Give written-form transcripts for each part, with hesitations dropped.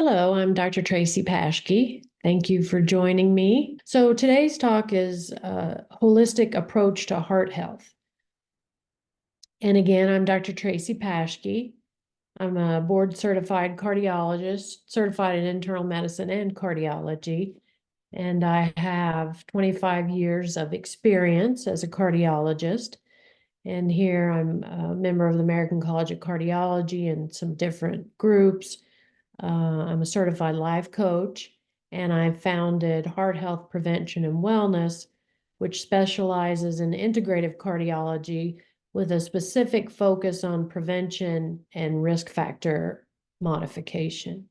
Hello, I'm Dr. Tracy Paschke. Thank you for joining me. So today's talk is a holistic approach to heart health. And again, I'm Dr. Tracy Paschke. I'm a board certified cardiologist, certified in internal medicine and cardiology. And I have 25 years of experience as a cardiologist. And here I'm a member of the American College of Cardiology and some different groups. I'm a certified life coach, and I founded Heart Health Prevention and Wellness, which specializes in integrative cardiology with a specific focus on prevention and risk factor modification.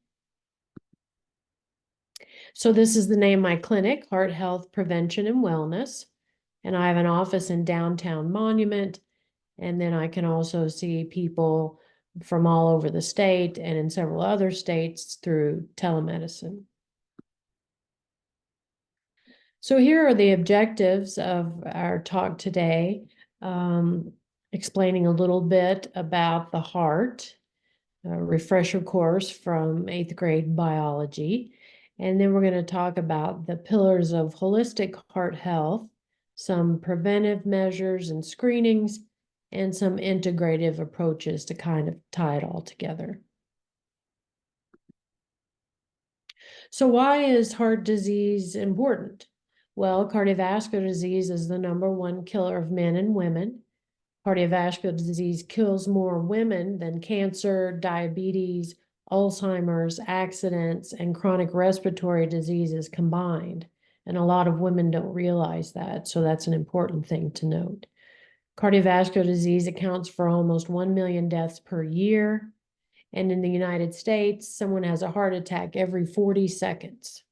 So this is the name of my clinic, Heart Health Prevention and Wellness, and I have an office in downtown Monument, and then I can also see people from all over the state and in several other states through telemedicine. So here are the objectives of our talk today, explaining a little bit about the heart, a refresher course from 8th grade biology. And then we're going to talk about the pillars of holistic heart health, some preventive measures and screenings, and some integrative approaches to kind of tie it all together. So why is heart disease important? Well, cardiovascular disease is the #1 killer of men and women. Cardiovascular disease kills more women than cancer, diabetes, Alzheimer's, accidents, and chronic respiratory diseases combined. And a lot of women don't realize that, so that's an important thing to note. Cardiovascular disease accounts for almost 1 million deaths per year. And in the United States, someone has a heart attack every 40 seconds.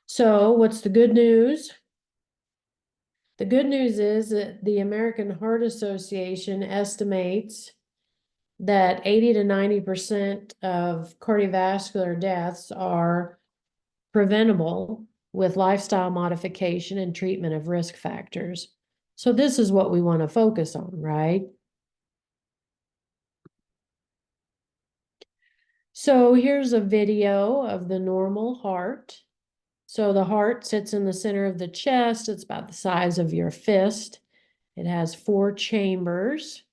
So what's the good news? The good news is that the American Heart Association estimates that 80 to 90% of cardiovascular deaths are preventable with lifestyle modification and treatment of risk factors. So this is what we want to focus on, right? So here's a video of the normal heart. So the heart sits in the center of the chest. It's about the size of your fist. It has 4 chambers: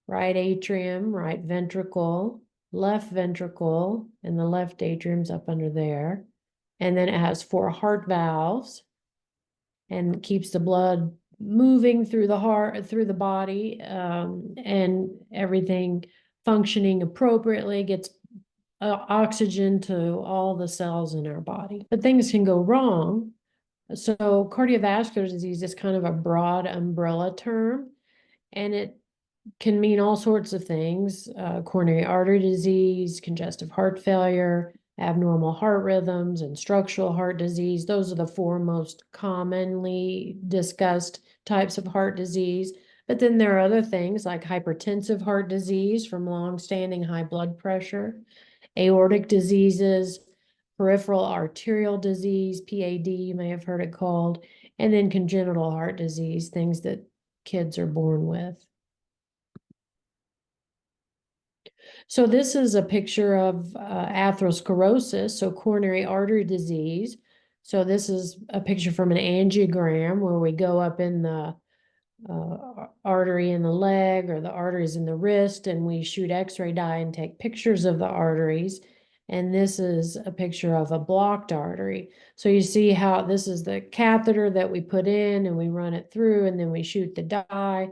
right atrium, right ventricle, left ventricle, and the left atrium's up under there. And then it has 4 heart valves and keeps the blood moving through the heart, through the body, and everything functioning appropriately, gets oxygen to all the cells in our body. But things can go wrong. So cardiovascular disease is kind of a broad umbrella term, and it can mean all sorts of things: coronary artery disease, congestive heart failure, abnormal heart rhythms, and structural heart disease. Those are the 4 most commonly discussed types of heart disease. But then there are other things like hypertensive heart disease from long-standing high blood pressure, aortic diseases, peripheral arterial disease, PAD, you may have heard it called, and then congenital heart disease, things that kids are born with. So this is a picture of atherosclerosis, so coronary artery disease. So this is a picture from an angiogram where we go up in the artery in the leg or the arteries in the wrist, and we shoot X-ray dye and take pictures of the arteries. And this is a picture of a blocked artery. So you see how this is the catheter that we put in, and we run it through, and then we shoot the dye.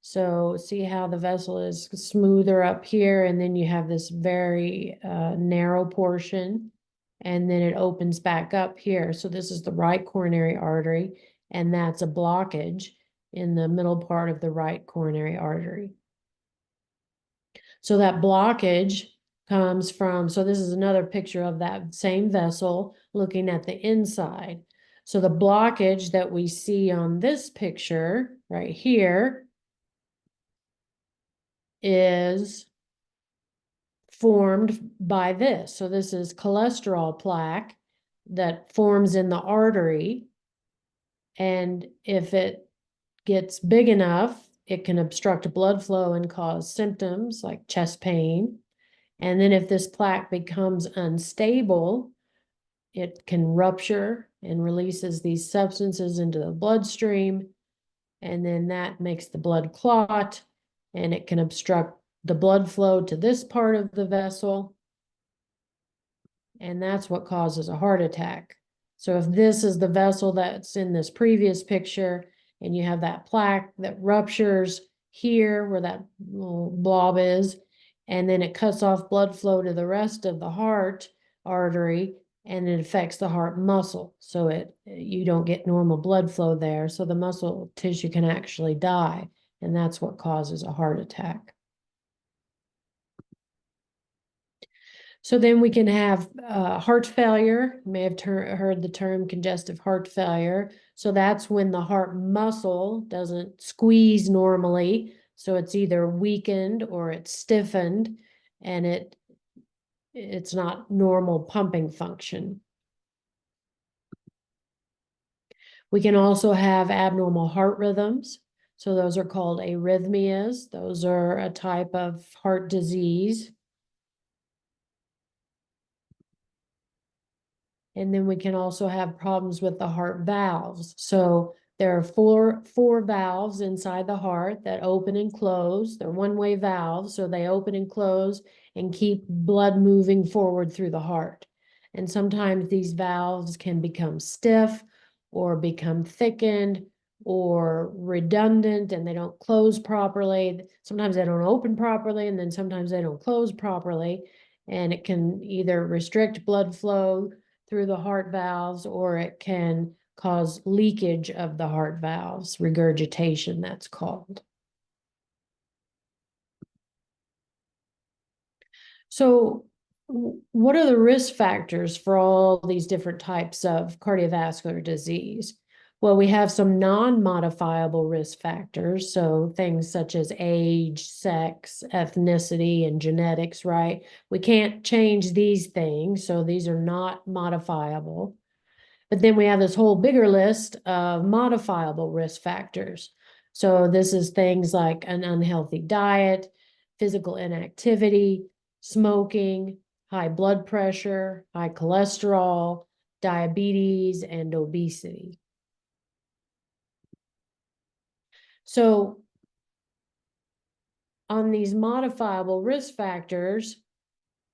So see how the vessel is smoother up here, and then you have this very narrow portion, and then it opens back up here. So this is the right coronary artery, and that's a blockage in the middle part of the right coronary artery. So that blockage comes from, so this is another picture of that same vessel looking at the inside. So the blockage that we see on this picture right here is formed by this. So this is cholesterol plaque that forms in the artery. And if it gets big enough, it can obstruct blood flow and cause symptoms like chest pain. And then if this plaque becomes unstable, it can rupture and releases these substances into the bloodstream. And then that makes the blood clot, and it can obstruct the blood flow to this part of the vessel. And that's what causes a heart attack. So if this is the vessel that's in this previous picture, and you have that plaque that ruptures here where that little blob is, and then it cuts off blood flow to the rest of the heart artery, and it affects the heart muscle. So you don't get normal blood flow there. So the muscle tissue can actually die. And that's what causes a heart attack. So then we can have heart failure. You may have heard the term congestive heart failure. So that's when the heart muscle doesn't squeeze normally. So it's either weakened or it's stiffened, and it's not normal pumping function. We can also have abnormal heart rhythms. So those are called arrhythmias. Those are a type of heart disease. And then we can also have problems with the heart valves. So there are four valves inside the heart that open and close. They're one-way valves, so they open and close and keep blood moving forward through the heart. And sometimes these valves can become stiff or become thickened or redundant, and they don't close properly. Sometimes they don't open properly, and then sometimes they don't close properly. And it can either restrict blood flow through the heart valves, or it can cause leakage of the heart valves, regurgitation, that's called. So what are the risk factors for all these different types of cardiovascular disease? Well, we have some non-modifiable risk factors, so things such as age, sex, ethnicity, and genetics, right? We can't change these things, so these are not modifiable. But then we have this whole bigger list of modifiable risk factors. So this is things like an unhealthy diet, physical inactivity, smoking, high blood pressure, high cholesterol, diabetes, and obesity. So on these modifiable risk factors,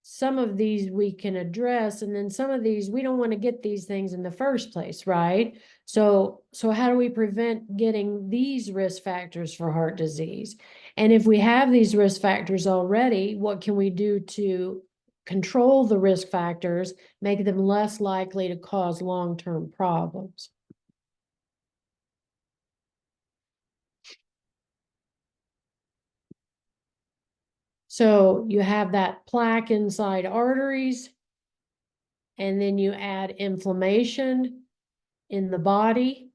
some of these we can address, and then some of these we don't want to get these things in the first place, right? So how do we prevent getting these risk factors for heart disease? And if we have these risk factors already, what can we do to control the risk factors, make them less likely to cause long-term problems? So you have that plaque inside arteries, and then you add inflammation in the body,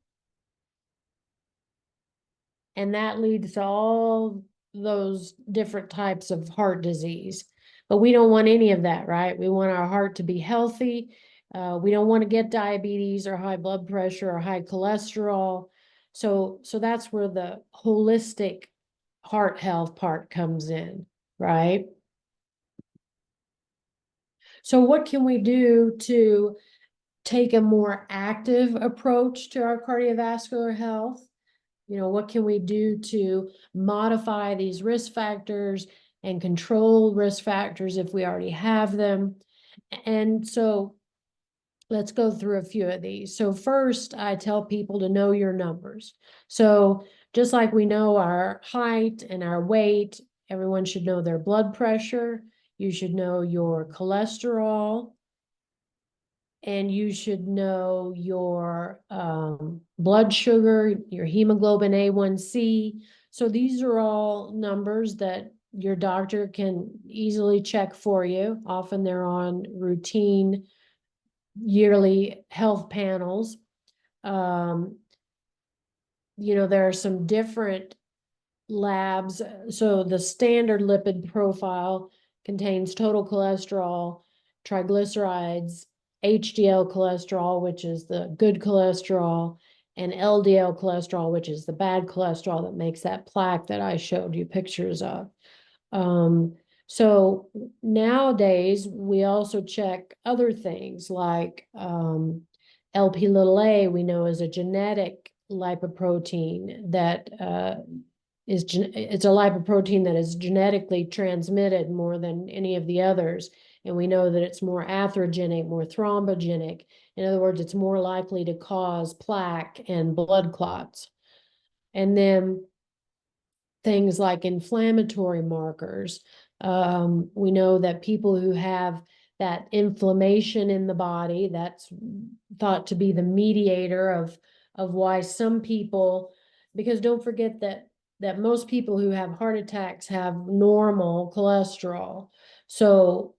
and that leads to all those different types of heart disease. But we don't want any of that, right? We want our heart to be healthy. We don't want to get diabetes or high blood pressure or high cholesterol. So that's where the holistic heart health part comes in, right? So what can we do to take a more active approach to our cardiovascular health? What can we do to modify these risk factors and control risk factors if we already have them? And so let's go through a few of these. So first, I tell people to know your numbers. So just like we know our height and our weight, everyone should know their blood pressure. You should know your cholesterol, and you should know your blood sugar, your hemoglobin A1C. So these are all numbers that your doctor can easily check for you. Often they're on routine yearly health panels. There are some different labs. So the standard lipid profile contains total cholesterol, triglycerides, HDL cholesterol, which is the good cholesterol, and LDL cholesterol, which is the bad cholesterol that makes that plaque that I showed you pictures of. So nowadays, we also check other things like LP little a, we know is a genetic lipoprotein that it's a lipoprotein that is genetically transmitted more than any of the others. And we know that it's more atherogenic, more thrombogenic. In other words, it's more likely to cause plaque and blood clots. And then things like inflammatory markers. We know that people who have that inflammation in the body, that's thought to be the mediator of why some people, because don't forget that most people who have heart attacks have normal cholesterol. So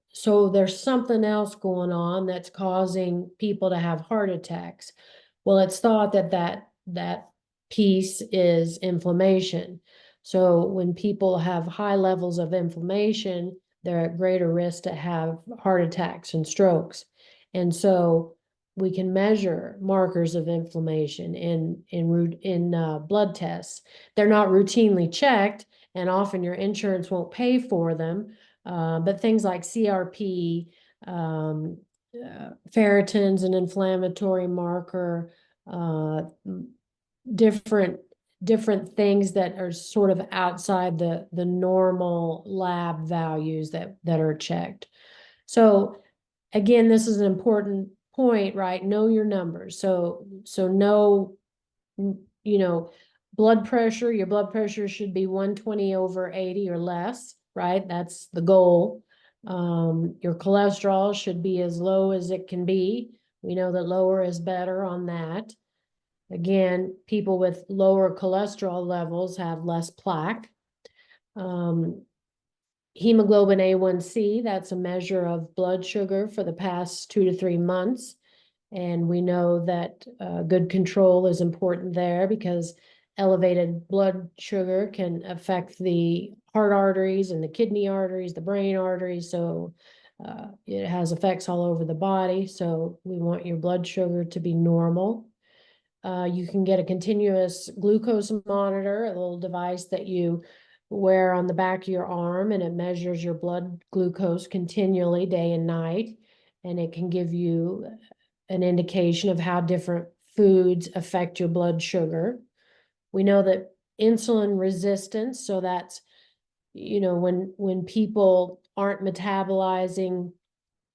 there's something else going on that's causing people to have heart attacks. Well, it's thought that piece is inflammation. So when people have high levels of inflammation, they're at greater risk to have heart attacks and strokes. And so we can measure markers of inflammation in blood tests. They're not routinely checked, and often your insurance won't pay for them. But things like CRP, ferritin's an inflammatory marker, different things that are sort of outside the normal lab values that are checked. So again, this is an important point, right? Know your numbers. So know, blood pressure, your blood pressure should be 120/80 or less, right? That's the goal. Your cholesterol should be as low as it can be. We know that lower is better on that. Again, people with lower cholesterol levels have less plaque. Hemoglobin A1C, that's a measure of blood sugar for the past 2 to 3 months. And we know that good control is important there because elevated blood sugar can affect the heart arteries and the kidney arteries, the brain arteries. So it has effects all over the body. So we want your blood sugar to be normal. You can get a continuous glucose monitor, a little device that you wear on the back of your arm, and it measures your blood glucose continually, day and night. And it can give you an indication of how different foods affect your blood sugar. We know that insulin resistance, so that's, when people aren't metabolizing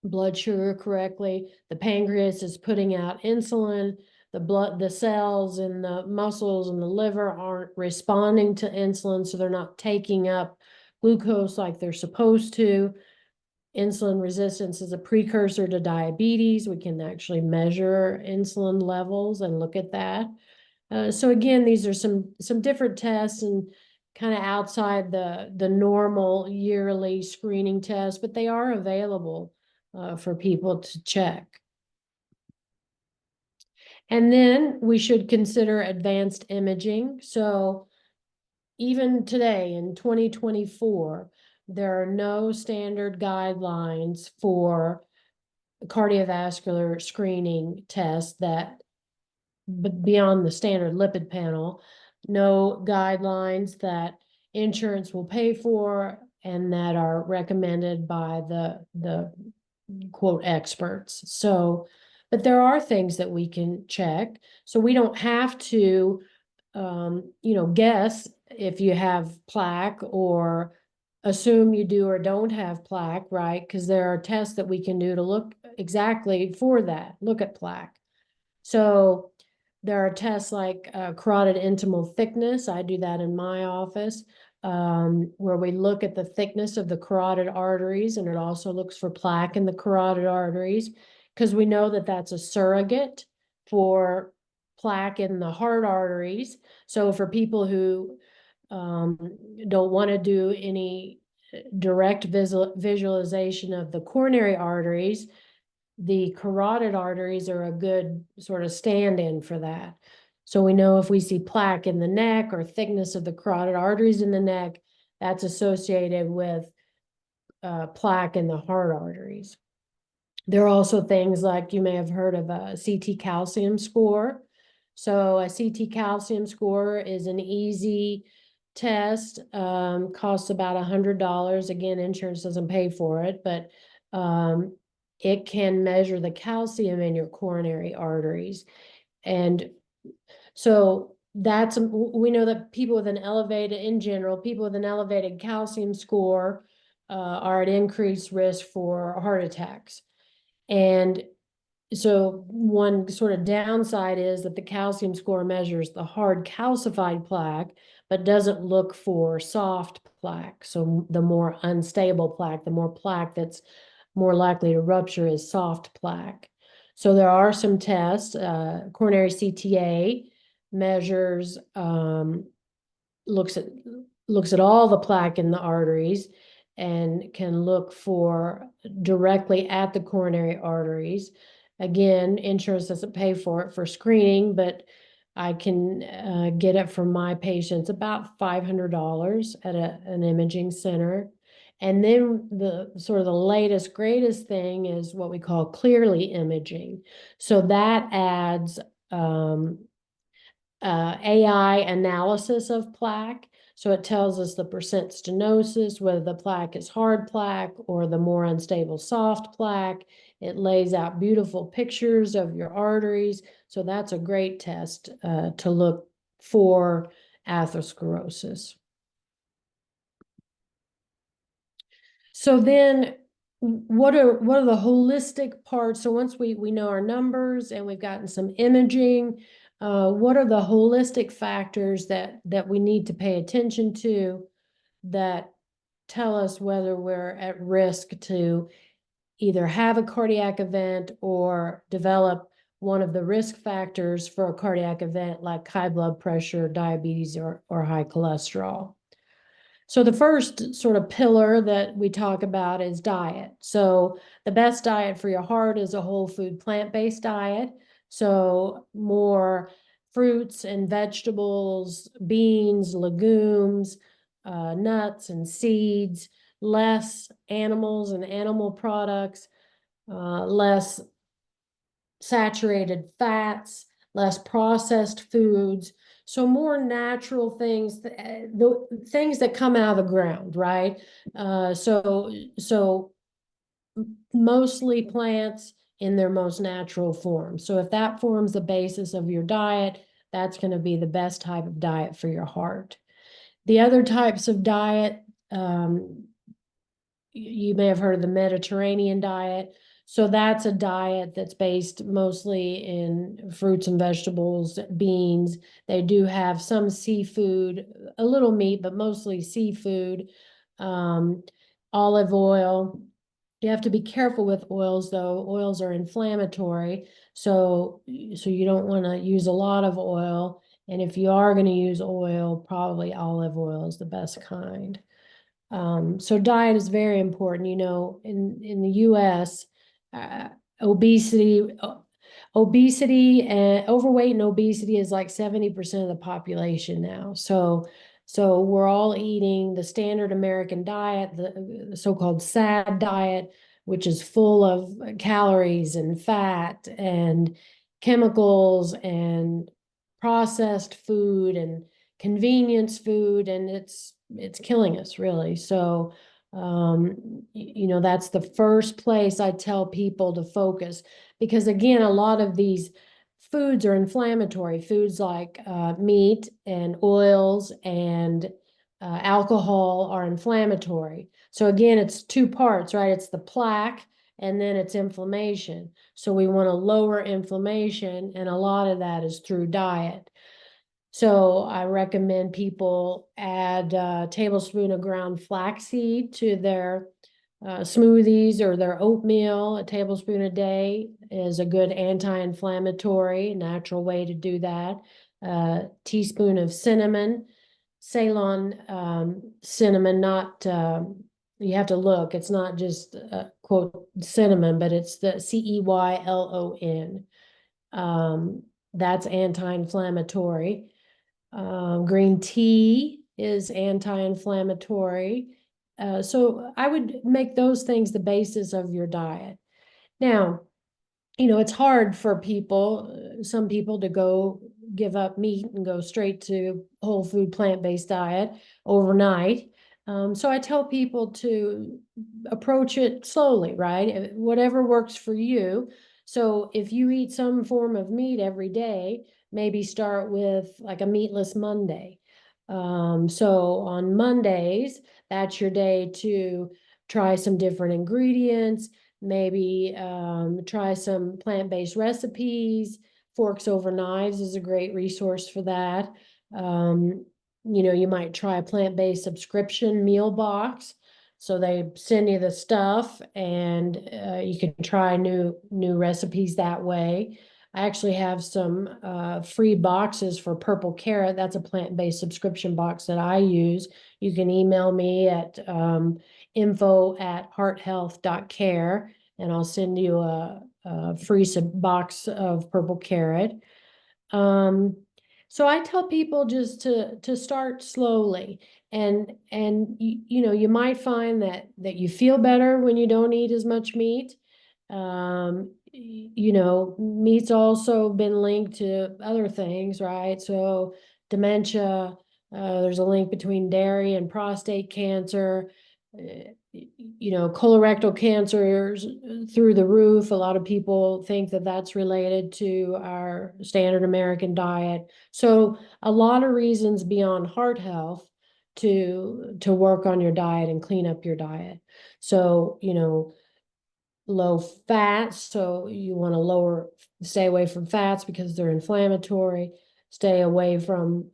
blood sugar correctly, the pancreas is putting out insulin, the cells in the muscles and the liver aren't responding to insulin, so they're not taking up glucose like they're supposed to. Insulin resistance is a precursor to diabetes. We can actually measure insulin levels and look at that. So again, these are some different tests and kind of outside the normal yearly screening tests, but they are available for people to check. And then we should consider advanced imaging. So even today in 2024, there are no standard guidelines for cardiovascular screening tests that, but beyond the standard lipid panel, no guidelines that insurance will pay for and that are recommended by the quote experts. So, but there are things that we can check. So we don't have to, guess if you have plaque or assume you do or don't have plaque, right? Because there are tests that we can do to look exactly for that, look at plaque. So there are tests like carotid intimal thickness. I do that in my office, where we look at the thickness of the carotid arteries, and it also looks for plaque in the carotid arteries, because we know that that's a surrogate for plaque in the heart arteries. So for people who don't want to do any direct visualization of the coronary arteries, the carotid arteries are a good sort of stand-in for that. So we know if we see plaque in the neck or thickness of the carotid arteries in the neck, that's associated with plaque in the heart arteries. There are also things like you may have heard of a CT calcium score. So a CT calcium score is an easy test, costs about $100. Again, insurance doesn't pay for it, but it can measure the calcium in your coronary arteries. And so we know that people with an elevated, in general, people with an elevated calcium score are at increased risk for heart attacks. And so one sort of downside is that the calcium score measures the hard calcified plaque, but doesn't look for soft plaque. So the more unstable plaque, the more plaque that's more likely to rupture is soft plaque. So there are some tests. Coronary CTA measures, looks at all the plaque in the arteries and can look for directly at the coronary arteries. Again, insurance doesn't pay for it for screening, but I can get it for my patients about $500 at an imaging center. And then the sort of the latest, greatest thing is what we call clearly imaging. So that adds AI analysis of plaque. So it tells us the percent stenosis, whether the plaque is hard plaque or the more unstable soft plaque. It lays out beautiful pictures of your arteries. So that's a great test to look for atherosclerosis. So then what are the holistic parts? So once we know our numbers and we've gotten some imaging, what are the holistic factors that we need to pay attention to that tell us whether we're at risk to either have a cardiac event or develop one of the risk factors for a cardiac event like high blood pressure, diabetes, or high cholesterol? So the first sort of pillar that we talk about is diet. So the best diet for your heart is a whole food plant-based diet. So more fruits and vegetables, beans, legumes, nuts and seeds, less animals and animal products, less saturated fats, less processed foods. So more natural things, the things that come out of the ground, right? So mostly plants in their most natural form. So if that forms the basis of your diet, that's going to be the best type of diet for your heart. The other types of diet, you may have heard of the Mediterranean diet. So that's a diet that's based mostly in fruits and vegetables, beans. They do have some seafood, a little meat, but mostly seafood, olive oil. You have to be careful with oils, though. Oils are inflammatory, so you don't want to use a lot of oil. And if you are going to use oil, probably olive oil is the best kind. So diet is very important. You know, in the US, uh, obesity, obesity and overweight and obesity is like 70% of the population now. So we're all eating the standard American diet, the so-called SAD diet, which is full of calories and fat and chemicals and processed food and convenience food, and it's killing us, really. So you know, that's the first place I tell people to focus, because again, a lot of these foods are inflammatory. Foods like meat and oils and alcohol are inflammatory. So again, it's two parts, right? It's the plaque and then it's inflammation. So we want to lower inflammation, and a lot of that is through diet. So I recommend people add a tablespoon of ground flaxseed to their smoothies or their oatmeal. A tablespoon a day is a good anti-inflammatory, natural way to do that. Teaspoon of cinnamon, Ceylon cinnamon, not, you have to look, it's not just quote cinnamon, but it's the CEYLON. That's anti-inflammatory. Green tea is anti-inflammatory. So I would make those things the basis of your diet. Now, you know, it's hard for people, some people to go give up meat and go straight to whole food plant-based diet overnight. So I tell people to approach it slowly, right? Whatever works for you. So if you eat some form of meat every day, maybe start with like a meatless Monday. So on Mondays, that's your day to try some different ingredients, maybe try some plant-based recipes. Forks Over Knives is a great resource for that. You might try a plant-based subscription meal box. So they send you the stuff and you can try new recipes that way. I actually have some free boxes for Purple Carrot. That's a plant-based subscription box that I use. You can email me at info@hearthealth.care and I'll send you a free box of Purple Carrot. So I tell people just to start slowly and you might find that you feel better when you don't eat as much meat. Meat's also been linked to other things, right? So dementia, there's a link between dairy and prostate cancer. Colorectal cancers through the roof. A lot of people think that that's related to our standard American diet. So a lot of reasons beyond heart health to work on your diet and clean up your diet. So, low fat, so you want to stay away from fats because they're inflammatory. Stay away from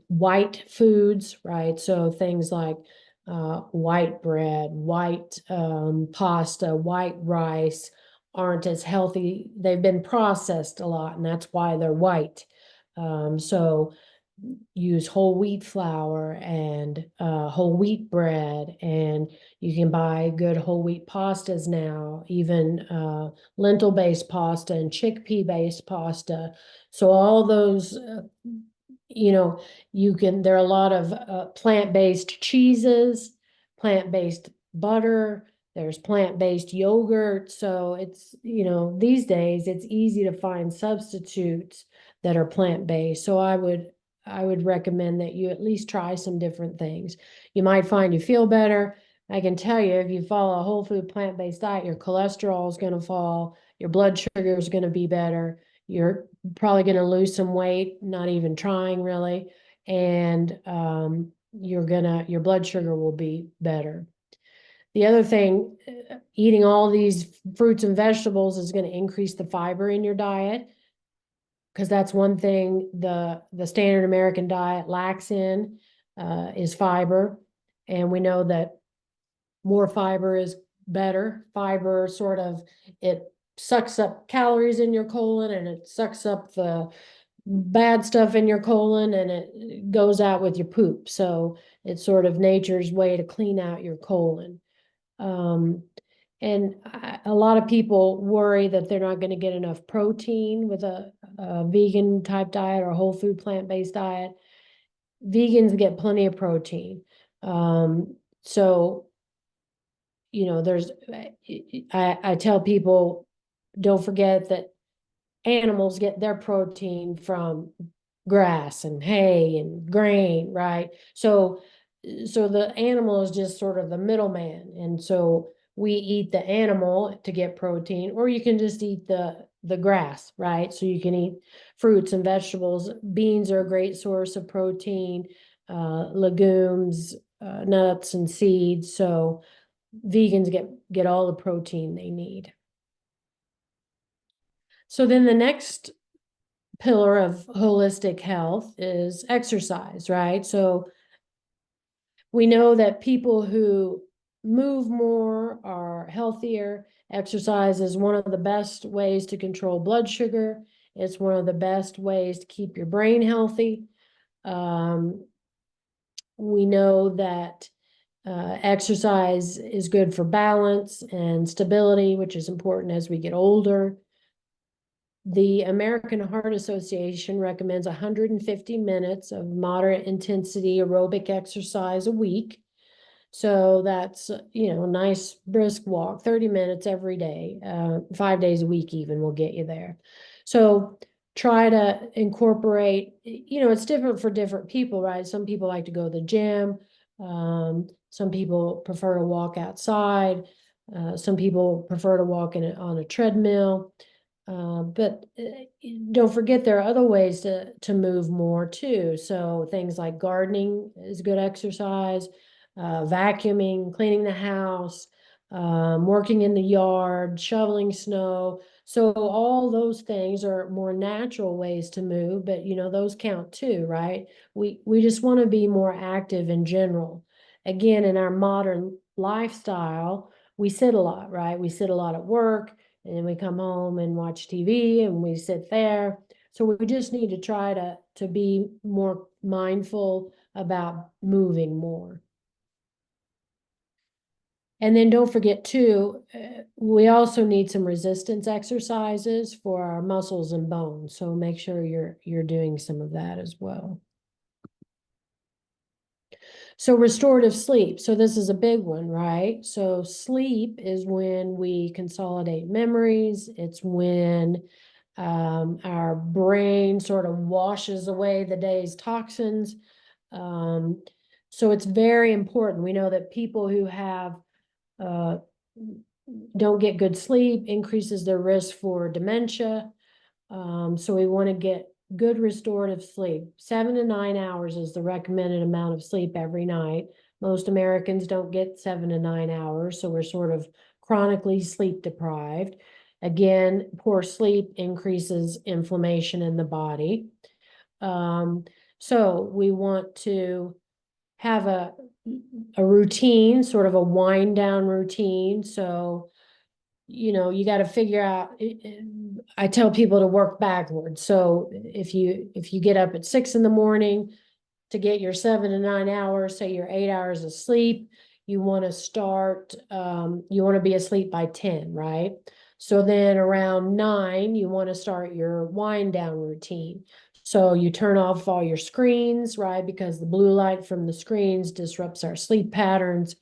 white foods, right? So things like white bread, white pasta, white rice aren't as healthy. They've been processed a lot, and that's why they're white. So use whole wheat flour and whole wheat bread, and you can buy good whole wheat pastas now, even lentil-based pasta and chickpea-based pasta. So all those, there are a lot of plant-based cheeses, plant-based butter, there's plant-based yogurt. So it's, these days it's easy to find substitutes that are plant-based. So I would recommend that you at least try some different things. You might find you feel better. I can tell you, if you follow a whole food plant-based diet, your cholesterol is going to fall, your blood sugar is going to be better. You're probably going to lose some weight, not even trying really, and your blood sugar will be better. The other thing, eating all these fruits and vegetables is going to increase the fiber in your diet, because that's one thing the standard American diet lacks in, is fiber. And we know that more fiber is better. Fiber it sucks up calories in your colon and it sucks up the bad stuff in your colon and it goes out with your poop. So it's sort of nature's way to clean out your colon. And a lot of people worry that they're not going to get enough protein with a vegan type diet or a whole food plant-based diet. Vegans get plenty of protein. So, I tell people, don't forget that animals get their protein from grass and hay and grain, right? So the animal is just sort of the middleman. And so we eat the animal to get protein, or you can just eat the grass, right? So you can eat fruits and vegetables. Beans are a great source of protein, legumes, nuts and seeds. So vegans get all the protein they need. So then the next pillar of holistic health is exercise, right? So we know that people who move more are healthier. Exercise is one of the best ways to control blood sugar. It's one of the best ways to keep your brain healthy. We know that exercise is good for balance and stability, which is important as we get older. The American Heart Association recommends 150 minutes of moderate intensity aerobic exercise a week. So that's, a nice brisk walk, 30 minutes every day, 5 days a week even will get you there. So try to incorporate, it's different for different people, right? Some people like to go to the gym. Some people prefer to walk outside. Some people prefer to walk on a treadmill. But don't forget there are other ways to move more too. So things like gardening is good exercise, vacuuming, cleaning the house, working in the yard, shoveling snow. So all those things are more natural ways to move, but those count too, right? We just want to be more active in general. Again, in our modern lifestyle, we sit a lot, right? We sit a lot at work, and then we come home and watch TV and we sit there. So we just need to try to be more mindful about moving more. And then don't forget too, we also need some resistance exercises for our muscles and bones. So make sure you're doing some of that as well. So restorative sleep. So this is a big one, right? So sleep is when we consolidate memories. It's when our brain sort of washes away the day's toxins. So it's very important. We know that people who have uh, don't get good sleep increases their risk for dementia. So we want to get good restorative sleep. 7 to 9 hours is the recommended amount of sleep every night. Most Americans don't get 7 to 9 hours, so we're sort of chronically sleep deprived. Again, poor sleep increases inflammation in the body. So we want to have a routine, sort of a wind down routine. So you got to figure out. I tell people to work backwards. So if you get up at 6 in the morning to get your 7 to 9 hours, say your 8 hours of sleep, you want to start. You want to be asleep by 10, right? So then around 9, you want to start your wind down routine. So you turn off all your screens, right? Because the blue light from the screens disrupts our sleep patterns.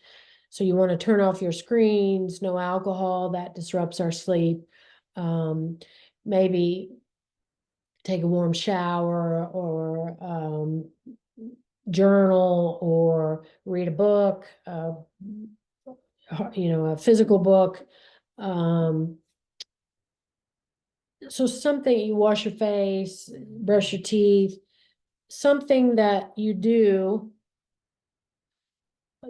So you want to turn off your screens, no alcohol, that disrupts our sleep. Um, Maybe take a warm shower or journal or read a book, a physical book. Um, so something, you wash your face, brush your teeth, something that you do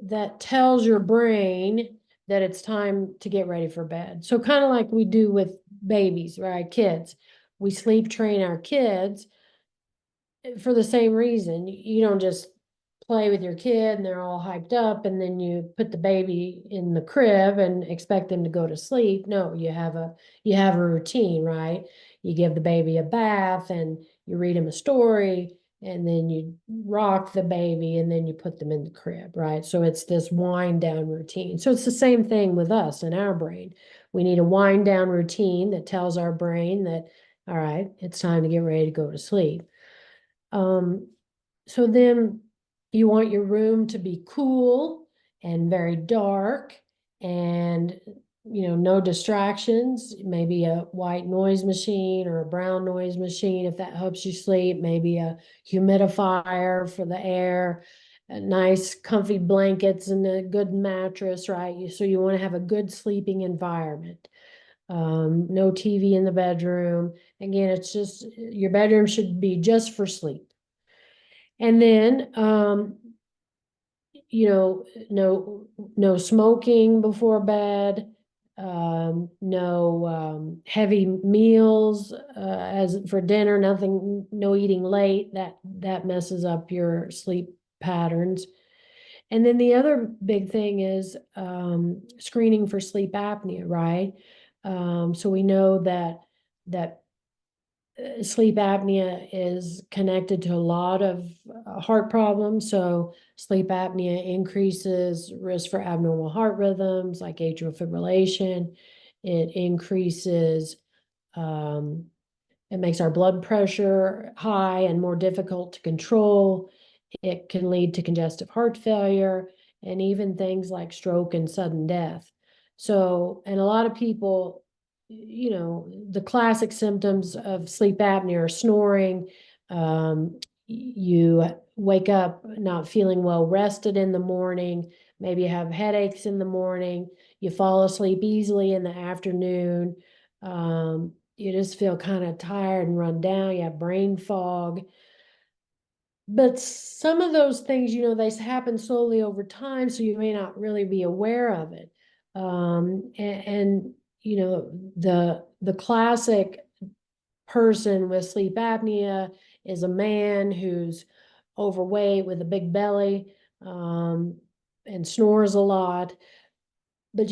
that tells your brain that it's time to get ready for bed. So kind of like we do with babies, right? Kids. We sleep train our kids for the same reason. You don't just play with your kid and they're all hyped up and then you put the baby in the crib and expect them to go to sleep. No, you have a routine, right? You give the baby a bath and you read him a story and then you rock the baby and then you put them in the crib, right? So it's this wind down routine. So it's the same thing with us and our brain. We need a wind down routine that tells our brain that, all right, it's time to get ready to go to sleep. Um, so then you want your room to be cool and very dark and no distractions, maybe a white noise machine or a brown noise machine if that helps you sleep, maybe a humidifier for the air, nice comfy blankets and a good mattress, right? So you want to have a good sleeping environment. No TV in the bedroom. Again, it's just your bedroom should be just for sleep. And then, no smoking before bed, no heavy meals as for dinner, nothing, no eating late. That messes up your sleep patterns. And then the other big thing is screening for sleep apnea, right? So we know that sleep apnea is connected to a lot of heart problems. So sleep apnea increases risk for abnormal heart rhythms like atrial fibrillation. It increases, um, it makes our blood pressure high and more difficult to control. It can lead to congestive heart failure and even things like stroke and sudden death. So, and a lot of people the classic symptoms of sleep apnea are snoring. You wake up not feeling well rested in the morning. Maybe you have headaches in the morning. You fall asleep easily in the afternoon. You just feel kind of tired and run down. You have brain fog. But some of those things, they happen slowly over time, so you may not really be aware of it. And the classic person with sleep apnea is a man who's overweight with a big belly, and snores a lot. But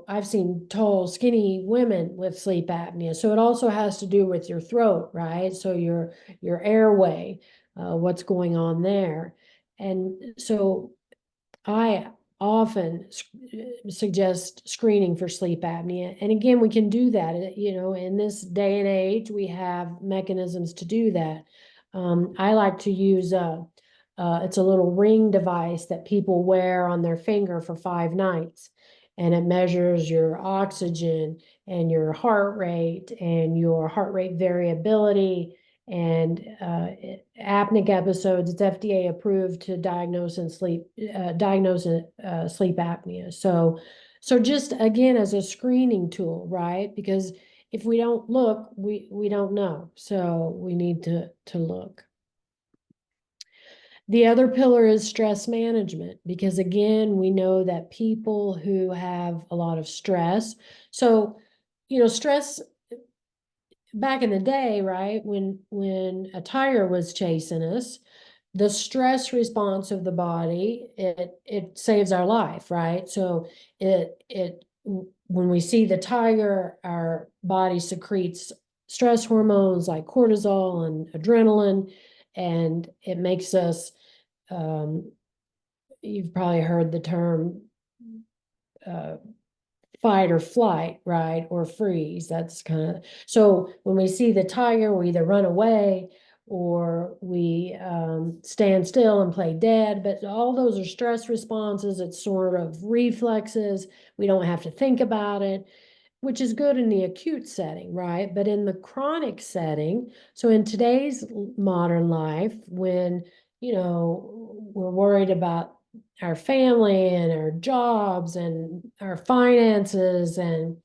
I've seen tall, skinny women with sleep apnea. So it also has to do with your throat, right? So your airway, what's going on there. And so I often suggest screening for sleep apnea. And again, we can do that. In this day and age, we have mechanisms to do that. I like to use it's a little ring device that people wear on their finger for 5 nights. And it measures your oxygen and your heart rate variability and apneic episodes. It's FDA approved to diagnose sleep apnea. So just again as a screening tool, right? Because if we don't look, we don't know. So we need to look. The other pillar is stress management, because again, we know that people who have a lot of stress, so stress back in the day, right, when a tiger was chasing us, the stress response of the body, it saves our life, right? So it when we see the tiger, our body secretes stress hormones like cortisol and adrenaline, and it makes us, you've probably heard the term uh, fight or flight, right? Or freeze. That's kind of, so when we see the tiger, we either run away or we stand still and play dead. But all those are stress responses. It's sort of reflexes. We don't have to think about it, which is good in the acute setting, right? But in the chronic setting, so in today's modern life, when, we're worried about our family and our jobs and our finances and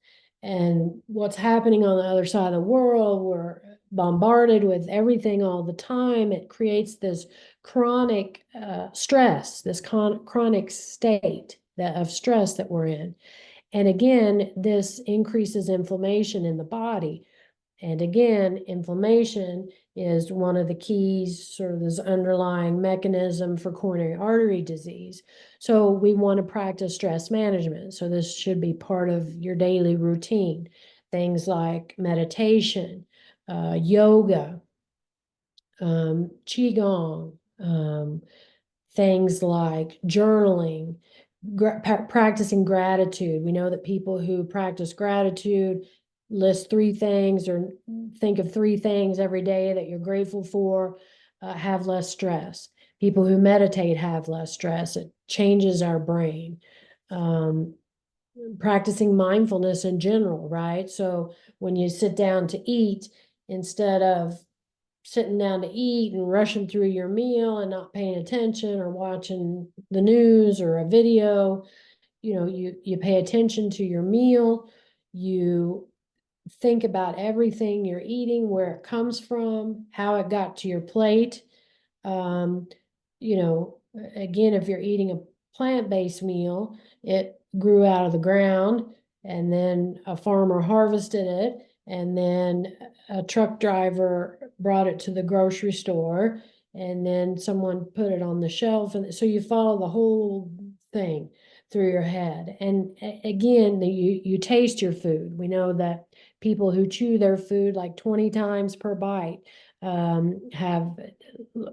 what's happening on the other side of the world, we're bombarded with everything all the time. It creates this chronic stress, this chronic state of stress that we're in. And again, this increases inflammation in the body. And again, inflammation is one of the keys, sort of this underlying mechanism for coronary artery disease. So we want to practice stress management. So this should be part of your daily routine. Things like meditation, yoga, qigong, things like journaling, practicing gratitude. We know that people who practice gratitude list 3 things or think of 3 things every day that you're grateful for, have less stress. People who meditate have less stress. It changes our brain. Practicing mindfulness in general, right? So when you sit down to eat, instead of sitting down to eat and rushing through your meal and not paying attention or watching the news or a video, you pay attention to your meal. You think about everything you're eating, where it comes from, how it got to your plate. Um, again, if you're eating a plant-based meal, it grew out of the ground and then a farmer harvested it, and then a truck driver brought it to the grocery store, and then someone put it on the shelf. And so you follow the whole thing through your head. And again, you taste your food. We know that people who chew their food like 20 times per bite have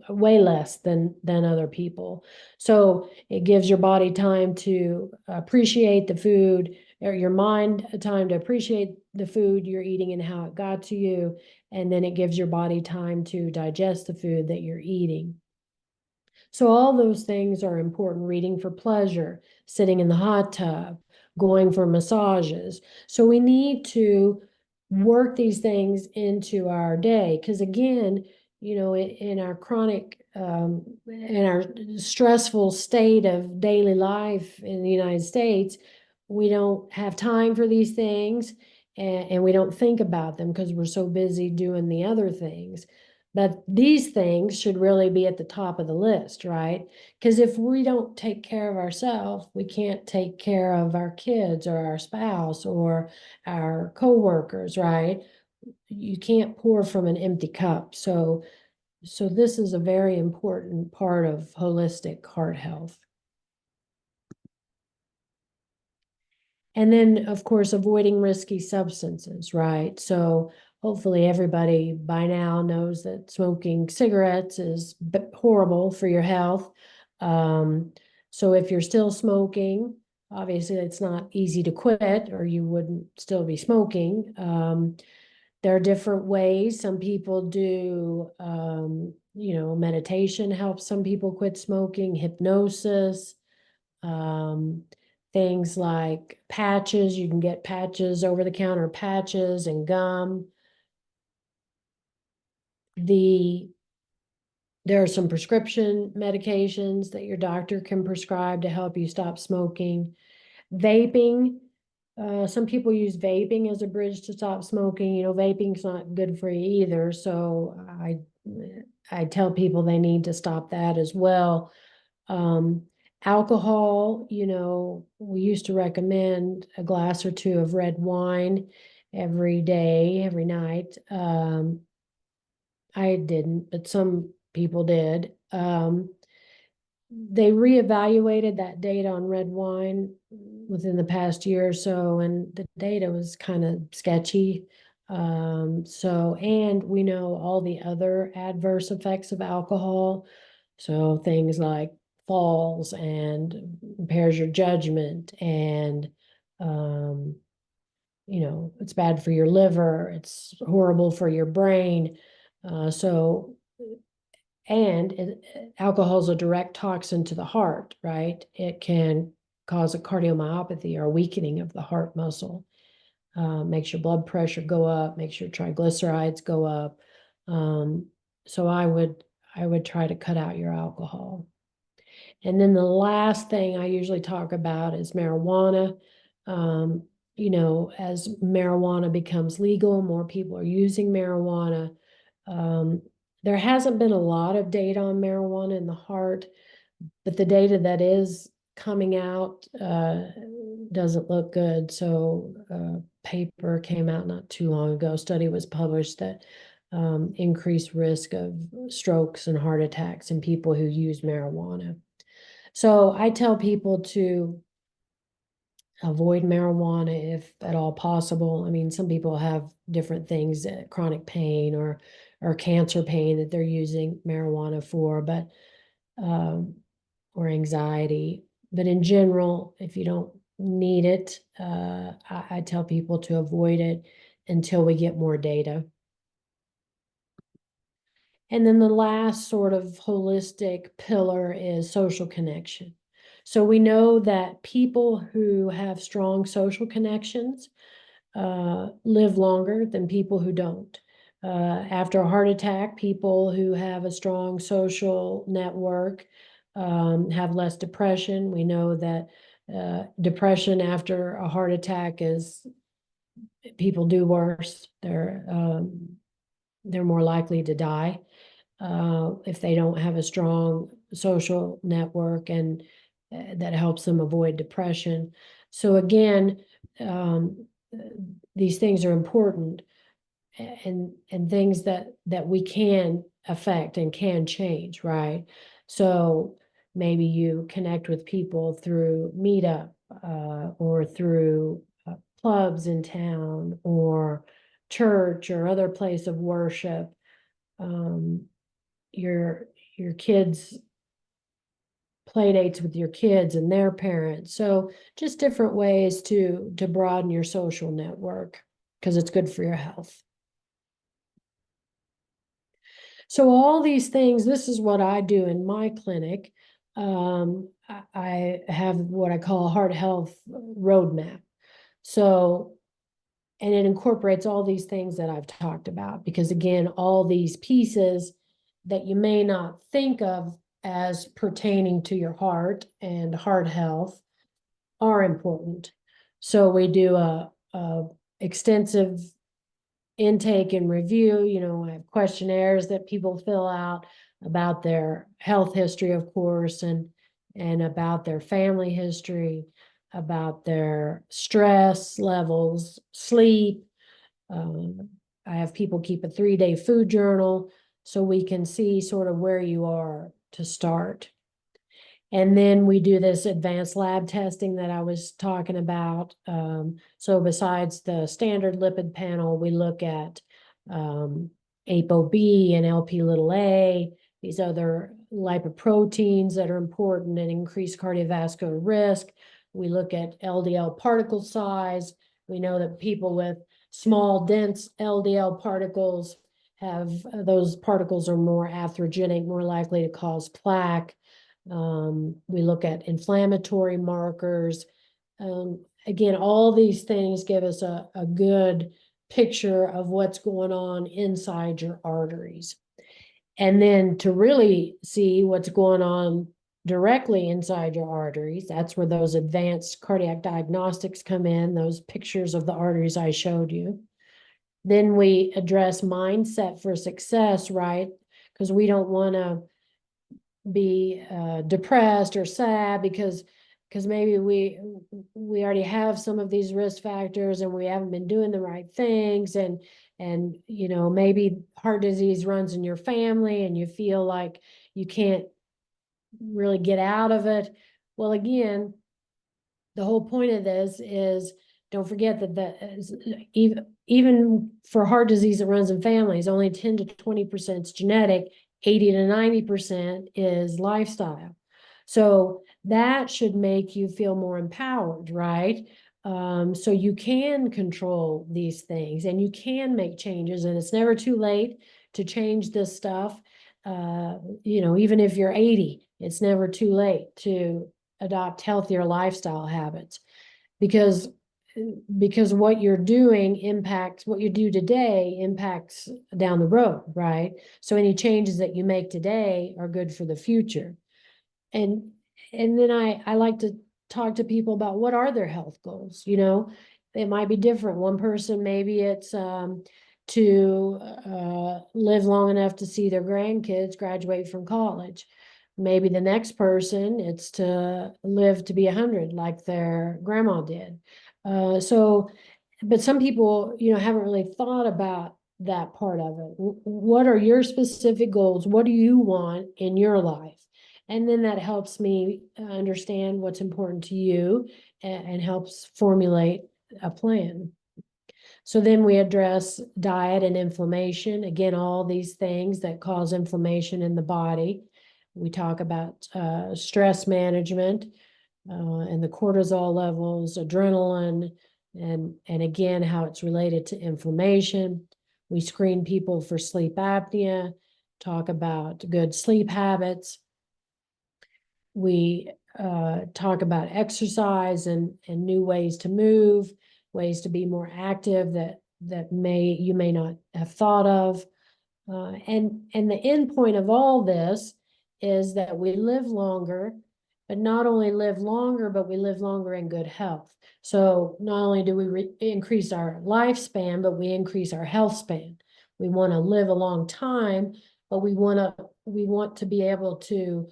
way less than other people. So it gives your body time to appreciate the food, or your mind time to appreciate the food you're eating and how it got to you. And then it gives your body time to digest the food that you're eating. So all those things are important. Reading for pleasure, sitting in the hot tub, going for massages. So we need to work these things into our day. Because again, in our chronic, in our stressful state of daily life in the United States, we don't have time for these things, and we don't think about them because we're so busy doing the other things. But these things should really be at the top of the list, right? Because if we don't take care of ourselves, we can't take care of our kids or our spouse or our coworkers, right? You can't pour from an empty cup. So this is a very important part of holistic heart health. And then, of course, avoiding risky substances, right? So hopefully everybody by now knows that smoking cigarettes is horrible for your health. So if you're still smoking, obviously it's not easy to quit, or you wouldn't still be smoking. There are different ways. Some people do, meditation helps some people quit smoking, hypnosis, um, things like patches. You can get patches, over-the-counter patches and gum. There are some prescription medications that your doctor can prescribe to help you stop smoking. Vaping, some people use vaping as a bridge to stop smoking. Vaping's not good for you either, so I tell people they need to stop that as well. Alcohol, we used to recommend a glass or two of red wine every day, every night. I didn't, but some people did. They reevaluated that data on red wine within the past year or so, and the data was kind of sketchy. And we know all the other adverse effects of alcohol. So things like falls and impairs your judgment, and it's bad for your liver, it's horrible for your brain. Alcohol is a direct toxin to the heart, right? It can cause a cardiomyopathy or weakening of the heart muscle, makes your blood pressure go up, makes your triglycerides go up. So I would try to cut out your alcohol. And then the last thing I usually talk about is marijuana. As marijuana becomes legal, more people are using marijuana. Um, there hasn't been a lot of data on marijuana in the heart, but the data that is coming out doesn't look good. So a paper came out not too long ago. A study was published that increased risk of strokes and heart attacks in people who use marijuana. So I tell people to avoid marijuana if at all possible. I mean, some people have different things, chronic pain or cancer pain that they're using marijuana for, but or anxiety. But in general, if you don't need it, I tell people to avoid it until we get more data. And then the last sort of holistic pillar is social connection. So we know that people who have strong social connections live longer than people who don't. After a heart attack, people who have a strong social network have less depression. We know that depression after a heart attack is people do worse. They're more likely to die if they don't have a strong social network, and that helps them avoid depression. So again, these things are important, and things that we can affect and can change, right? So maybe you connect with people through Meetup or through clubs in town or church or other place of worship. Um, your kids play dates with your kids and their parents. So just different ways to broaden your social network because it's good for your health. So all these things, this is what I do in my clinic. I have what I call a heart health roadmap. So And it incorporates all these things that I've talked about, because again, all these pieces that you may not think of as pertaining to your heart and heart health are important. So we do a extensive intake and review. I have questionnaires that people fill out about their health history, of course, and about their family history, about their stress levels, sleep. I have people keep a 3-day food journal so we can see sort of where you are to start. And then we do this advanced lab testing that I was talking about. So besides the standard lipid panel, we look at ApoB and LP(a), these other lipoproteins that are important and increase cardiovascular risk. We look at LDL particle size. We know that people with small, dense LDL particles have those particles are more atherogenic, more likely to cause plaque. We look at inflammatory markers. Again, all these things give us a good picture of what's going on inside your arteries. And then to really see what's going on directly inside your arteries, that's where those advanced cardiac diagnostics come in, those pictures of the arteries I showed you. Then we address mindset for success, right? Because we don't want to be depressed or sad because maybe we already have some of these risk factors and we haven't been doing the right things, and maybe heart disease runs in your family and you feel like you can't really get out of it. Well, again, the whole point of this is, don't forget that even for heart disease that runs in families, only 10 to 20% is genetic, 80 to 90% is lifestyle. So that should make you feel more empowered, right? So you can control these things and you can make changes, and it's never too late to change this stuff. Even if you're 80, it's never too late to adopt healthier lifestyle habits, because what you're doing impacts what you do today impacts down the road, right? So any changes that you make today are good for the future. And then I like to talk to people about what are their health goals. It might be different. One person, maybe it's to live long enough to see their grandkids graduate from college. Maybe the next person, it's to live to be 100 like their grandma did. But some people, haven't really thought about that part of it. What are your specific goals? What do you want in your life? And then that helps me understand what's important to you and helps formulate a plan. So then we address diet and inflammation. Again, all these things that cause inflammation in the body. We talk about stress management and the cortisol levels, adrenaline, and again, how it's related to inflammation. We screen people for sleep apnea, talk about good sleep habits. We talk about exercise and new ways to move, ways to be more active that you may not have thought of. And the end point of all this is that we live longer, but not only live longer, but we live longer in good health. So not only do we increase our lifespan, but we increase our health span. We want to live a long time, but we want to be able to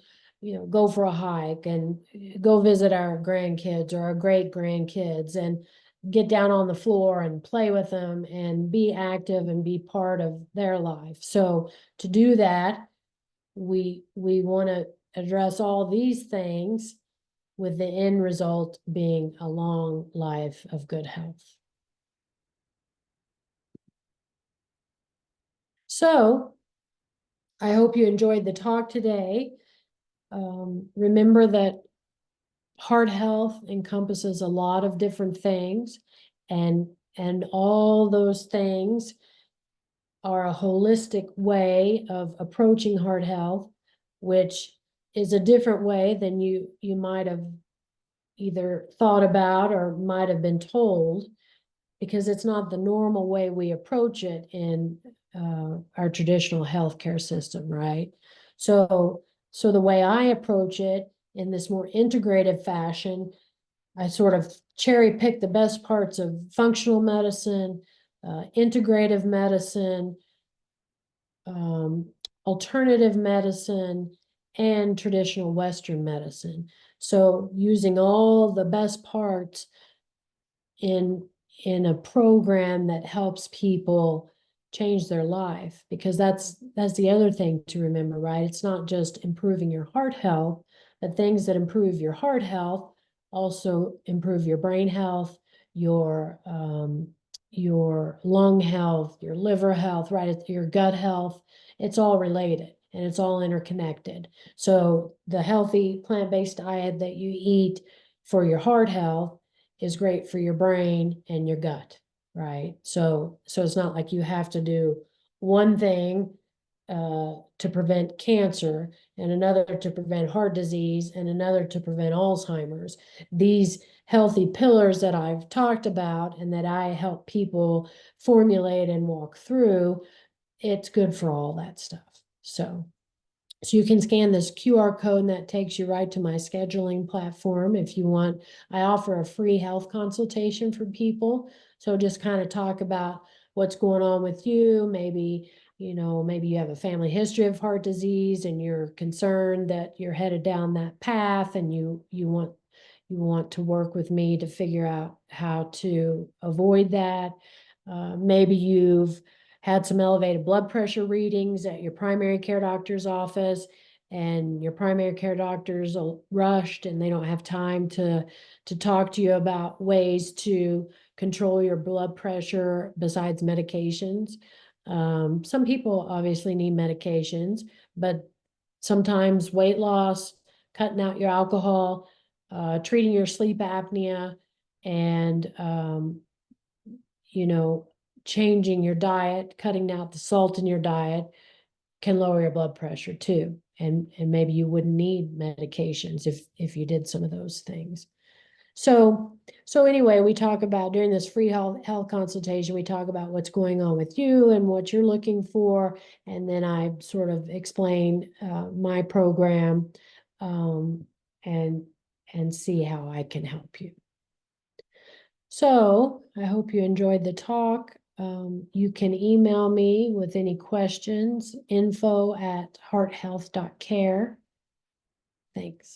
go for a hike and go visit our grandkids or our great grandkids and get down on the floor and play with them and be active and be part of their life. So to do that, we want to address all these things with the end result being a long life of good health. So I hope you enjoyed the talk today. Remember that heart health encompasses a lot of different things, and all those things are a holistic way of approaching heart health, which is a different way than you might have either thought about or might have been told. because it's not the normal way we approach it in our traditional healthcare system, right? So the way I approach it in this more integrative fashion, I sort of cherry pick the best parts of functional medicine, integrative medicine, um, alternative medicine, and traditional Western medicine. So using all the best parts in a program that helps people change their life, because that's the other thing to remember, right? It's not just improving your heart health, but things that improve your heart health also improve your brain health, your lung health, your liver health, right? Your gut health. It's all related and it's all interconnected. So the healthy plant-based diet that you eat for your heart health is great for your brain and your gut, right? So it's not like you have to do one thing to prevent cancer and another to prevent heart disease and another to prevent Alzheimer's. These healthy pillars that I've talked about and that I help people formulate and walk through, it's good for all that stuff. So you can scan this QR code and that takes you right to my scheduling platform if you want. I offer a free health consultation for people. So just kind of talk about what's going on with you. Maybe, maybe you have a family history of heart disease and you're concerned that you're headed down that path and you want to work with me to figure out how to avoid that. Maybe you've had some elevated blood pressure readings at your primary care doctor's office, and your primary care doctor's rushed and they don't have time to talk to you about ways to control your blood pressure besides medications. Some people obviously need medications, but sometimes weight loss, cutting out your alcohol, treating your sleep apnea, and you know, changing your diet, cutting out the salt in your diet can lower your blood pressure too. And maybe you wouldn't need medications if you did some of those things. So anyway, we talk about during this free health consultation, we talk about what's going on with you and what you're looking for. And then I sort of explain my program and see how I can help you. So I hope you enjoyed the talk. You can email me with any questions, info@hearthealth.care. Thanks.